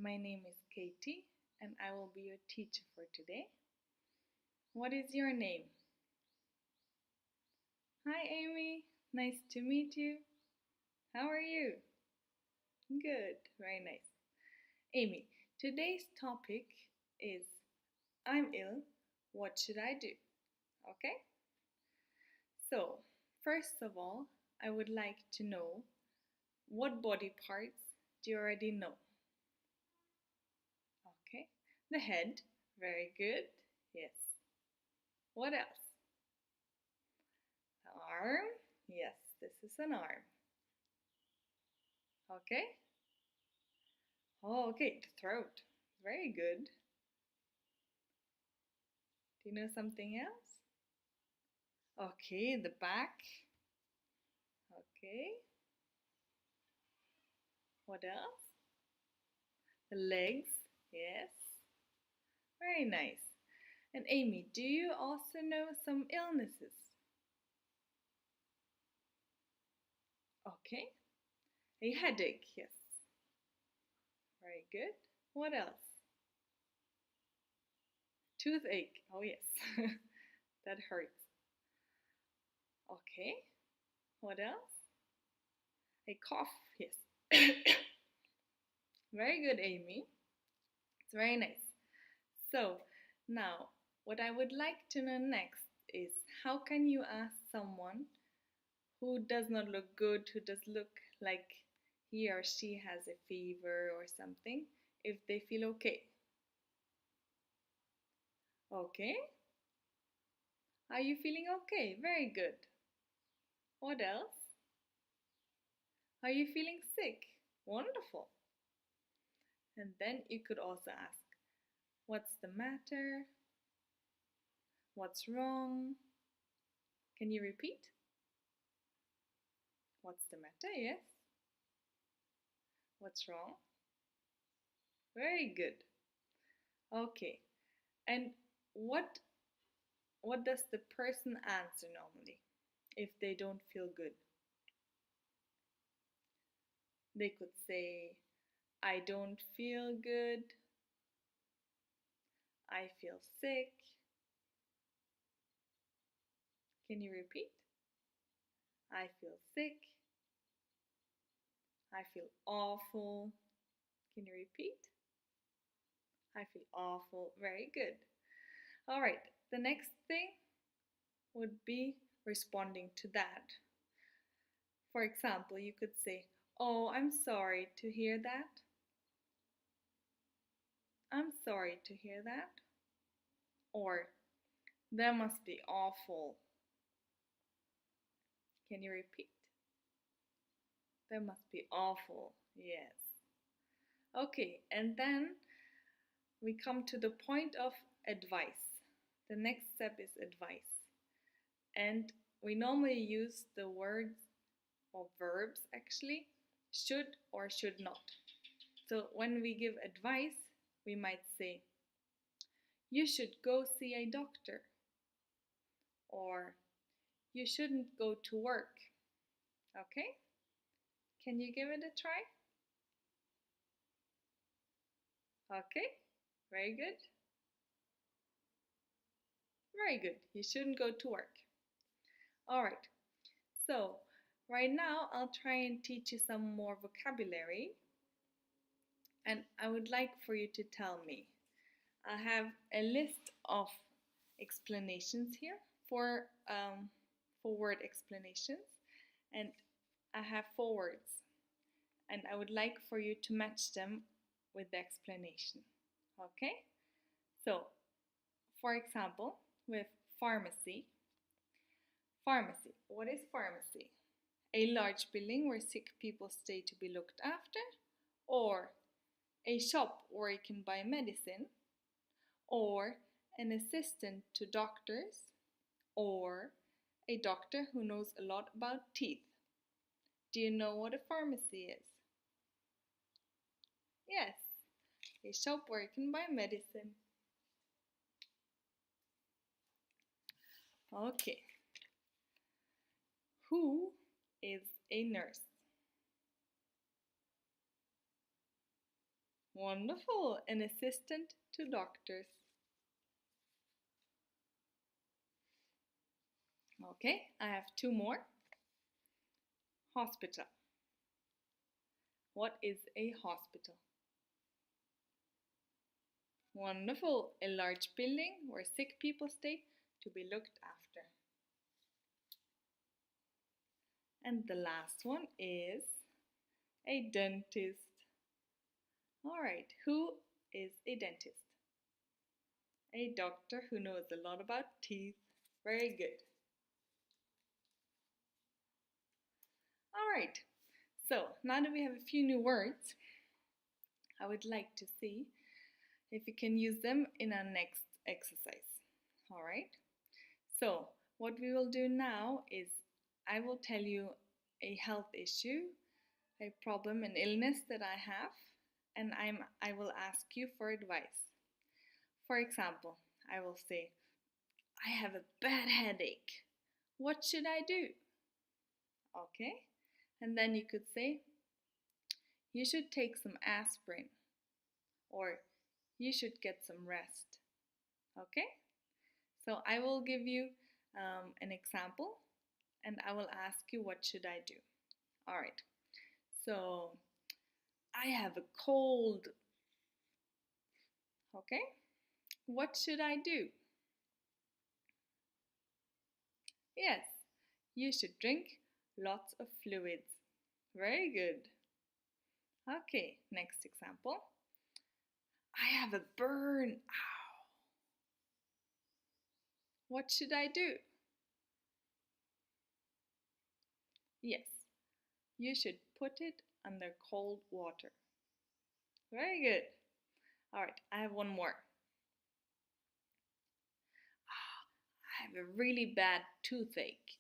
My name is Katie and I will be your teacher for today. What is your name? Hi Amy, nice to meet you. How are you? Good, very nice. Amy, today's topic is I'm ill, what should I do? Okay? So, first of all, I would like to know what body parts do you already know? Okay, the head, very good, yes. What else? The arm, yes, this is an arm. Okay? Oh, okay, the throat, very good. Do you know something else? Okay, the back. Okay. What else? The legs. Yes. Very nice. And Amy, do you also know some illnesses? Okay. A headache. Yes. Very good. What else? Toothache. Oh, yes. That hurts. Okay. What else? A cough. Yes. Very good, Amy. It's very nice. So, now, what I would like to know next is how can you ask someone who does not look good, who does look like he or she has a fever or something, if they feel okay? Okay? Are you feeling okay? Very good. What else? Are you feeling sick? Wonderful. And then you could also ask, what's the matter? What's wrong? Can you repeat? What's the matter? Yes. What's wrong? Very good. Okay. And what does the person answer normally if they don't feel good? They could say, I don't feel good. I feel sick. Can you repeat? I feel sick. I feel awful. Can you repeat? I feel awful. Very good. All right, the next thing would be responding to that. For example, you could say, oh, I'm sorry to hear that. I'm sorry to hear that. Or, that must be awful. Can you repeat? That must be awful. Yes. Okay, and then we come to the point of advice. The next step is advice. And we normally use the words or verbs actually, should or should not. So when we give advice, we might say, you should go see a doctor. Or you shouldn't go to work. Okay? Can you give it a try? Okay, very good. Very good. You shouldn't go to work. All right. So, right now I'll try and teach you some more vocabulary. And I would like for you to tell me. I have a list of explanations here for word explanations, and I have 4 words, and I would like for you to match them with the explanation. Okay? So, for example, with pharmacy. Pharmacy. What is pharmacy? A large building where sick people stay to be looked after, or a shop where you can buy medicine, or an assistant to doctors, or a doctor who knows a lot about teeth. Do you know what a pharmacy is? Yes, a shop where you can buy medicine. Okay. Who is a nurse? Wonderful. An assistant to doctors. Okay, I have two more. Hospital. What is a hospital? Wonderful. A large building where sick people stay to be looked after. And the last one is a dentist. Alright, who is a dentist? A doctor who knows a lot about teeth. Very good. Alright, so now that we have a few new words, I would like to see if we can use them in our next exercise. Alright, so what we will do now is I will tell you a health issue, a problem, an illness that I have, and I will ask you for advice. For example, I will say, I have a bad headache. What should I do? Okay, and then you could say, you should take some aspirin, or you should get some rest. Okay, so I will give you an example, and I will ask you, what should I do? All right, so I have a cold. Okay, what should I do? Yes, you should drink lots of fluids. Very good. Okay, next example. I have a burn. Ow. What should I do? Yes, you should put it under cold water. Very good. All right, I have one more. I have a really bad toothache.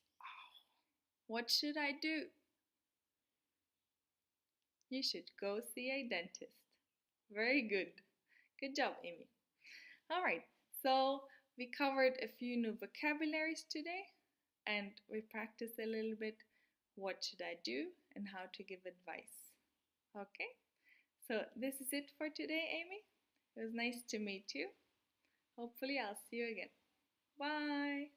What should I do? You should go see a dentist. Very good. Good job, Amy. All right, so we covered a few new vocabularies today, and we practiced a little bit what should I do and how to give advice. Okay, so this is it for today, Amy. It was nice to meet you. Hopefully I'll see you again. Bye.